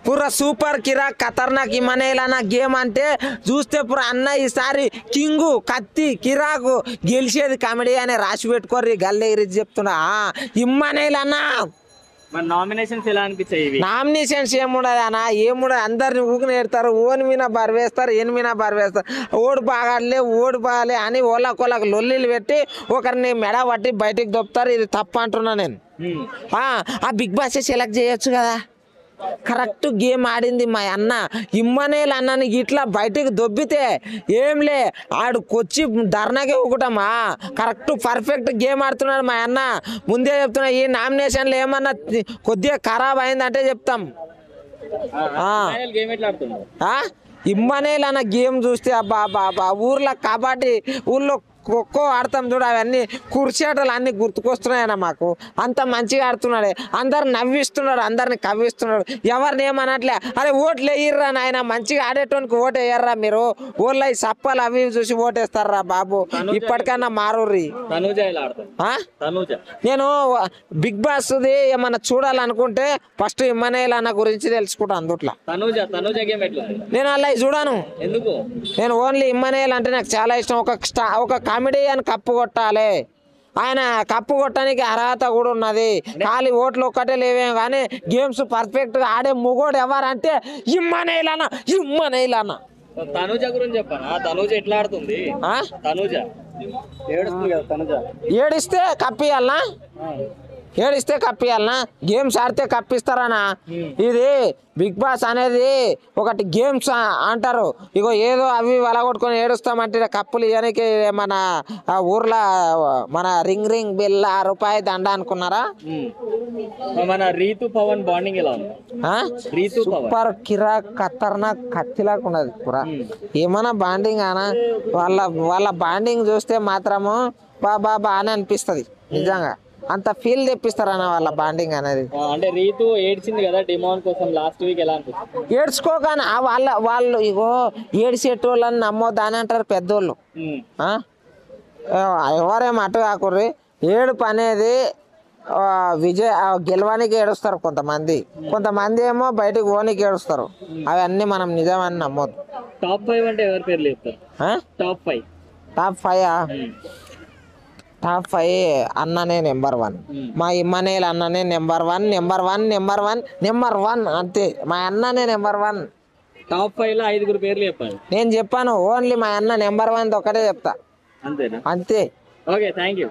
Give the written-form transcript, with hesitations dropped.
పూరా సూపర్ కిరాక్ ఖతర్నాక్ ఇమ్మనేలా గేమ్ అంటే చూస్తే పూరా అన్న ఈసారి కింగు కత్తి కిరాకు గెలిచేది కామెడీ అనే రాసి పెట్టుకోర్రి గల్లే చెప్తున్నా ఇమ్మనేలన్నా నామినేషన్స్ ఎలా అనిపించాయి? నామినేషన్స్ ఏముండదు అన్న, ఏముండదు. అందరిని ఊకుని ఏడతారు, ఓని మీద బరివేస్తారు, ఎని మీద బరివేస్తారు. ఓడి బాగాలే ఓడి బాగాలే అని ఓళ్ళకొళ్ళకి లొల్లిలు పెట్టి ఒకరిని మెడ పట్టి బయటికి దొప్పుతారు. ఇది తప్పు అంటున్నా నేను. ఆ బిగ్ బాస్ సెలెక్ట్ చేయొచ్చు కదా. కరెక్ట్ గేమ్ ఆడింది మా అన్న. ఇమ్మనేలు అన్నని ఇట్లా బయటికి దొబ్బితే ఏంలే ఆడుకొచ్చి ధర్నాకే ఊకుటామా. కరెక్ట్ పర్ఫెక్ట్ గేమ్ ఆడుతున్నాడు మా అన్న. ముందే చెప్తున్నా, ఈ నామినేషన్లు ఏమన్నా కొద్దిగా ఖరాబ్ అయిందంటే చెప్తాం. ఇమ్మనేలు అన్న గేమ్ చూస్తే అబ్బా బాబా, ఊర్లో కబడ్డీ ఊళ్ళో ఖోఖో ఆడతాం చూడ, అవన్నీ కుర్చేటలు అన్నీ గుర్తుకొస్తున్నాయన్న మాకు. అంత మంచిగా ఆడుతున్నాడే, అందరు నవ్విస్తున్నాడు, అందరిని కవ్విస్తున్నాడు. ఎవరిని ఏమనట్లే. అరే ఓట్లు వేయర్రా నాయన, మంచిగా ఆడేటోనికి ఓటు వేయర్రా మీరు. ఓళ్ళ సప్పలు అవి చూసి ఓటేస్తారా బాబు. ఇప్పటికన్నా మారుర్రి. నేను బిగ్ బాస్ ది ఏమన్నా చూడాలనుకుంటే ఫస్ట్ ఇమ్మనేల్ అన్న గురించి తెలుసుకుంటా. అందుట్లో నేను అలా చూడాను. నేను ఓన్లీ ఇమ్మనేల్ అంటే నాకు చాలా ఇష్టం. ఒక కామెడీ అని కప్పు కొట్టాలి. ఆయన కప్పు కొట్టడానికి అర్హత కూడా ఉన్నది. ఖాళీ ఓట్లు ఒక్కటే లేవేం కానీ గేమ్స్ పర్ఫెక్ట్ గా ఆడే మొగోడు ఎవరంటే ఇమ్మనేలన్న. తనుజ గురించి చెప్పాను. తనుజ ఎట్లా ఆడుతుంది? తనుజ ఏడిస్తే కప్పియాలనా? ఏడిస్తే కప్పియాలనా? గేమ్స్ ఆడితే కప్పిస్తారనా? ఇది బిగ్ బాస్ అనేది ఒకటి గేమ్స్ అంటారు. ఇగో ఏదో అవి వలగొట్టుకొని ఏడుస్తామంటే కప్పులు ఇవ్వడానికి మన ఊర్లో మన రింగ్ బిల్ రూపాయి దండ అనుకున్నారా? మన రీతు పవన్ బాండింగ్ ఎలా ఉంది? సూపర్ కిరాక్ ఖతర్నాక్ కత్తిలాగా ఉన్నది పురా. ఏమన్నా బాండింగ్ అనా? వాళ్ళ బాండింగ్ చూస్తే మాత్రము బాబా అని అనిపిస్తుంది. నిజంగా అంత ఫీల్ తెప్పిస్తారన్న వాళ్ళ బాండింగ్ అనేది. అంటే రీతు ఏడ్చింది కదా డిమాండ్ కోసం లాస్ట్ వీక్, ఎలా అనిపిస్తుంది? ఏడ్చుకోగానే వాళ్ళు ఇగో ఏడిసేటోళ్ళని నమ్మొద్దు అని అంటారు పెద్దోళ్ళు. ఎవరేమో అటు కాకుర్రి. ఏడుపు అనేది గెలవానికి ఏడుస్తారు కొంతమంది ఏమో బయటకు పోనీకి ఏడుస్తారు. అవన్నీ మనం నిజమని నమ్మొద్దు. టాప్ 5 అంటే ఎవరి పేర్లు చెప్తారు? టాప్ 5 అన్ననే నెంబర్ 1. మా ఇమ్మనేల్ అన్ననే నెంబర్ 1 అంతే. మా అన్ననే నెంబర్ 1. టాప్ 5 లో 5 పేర్లు చెప్పాలి. నేను చెప్పాను, ఓన్లీ మా అన్న నెంబర్ 1 ఒకటే చెప్తా. అంతేనా? అంతే. Okay, thank you.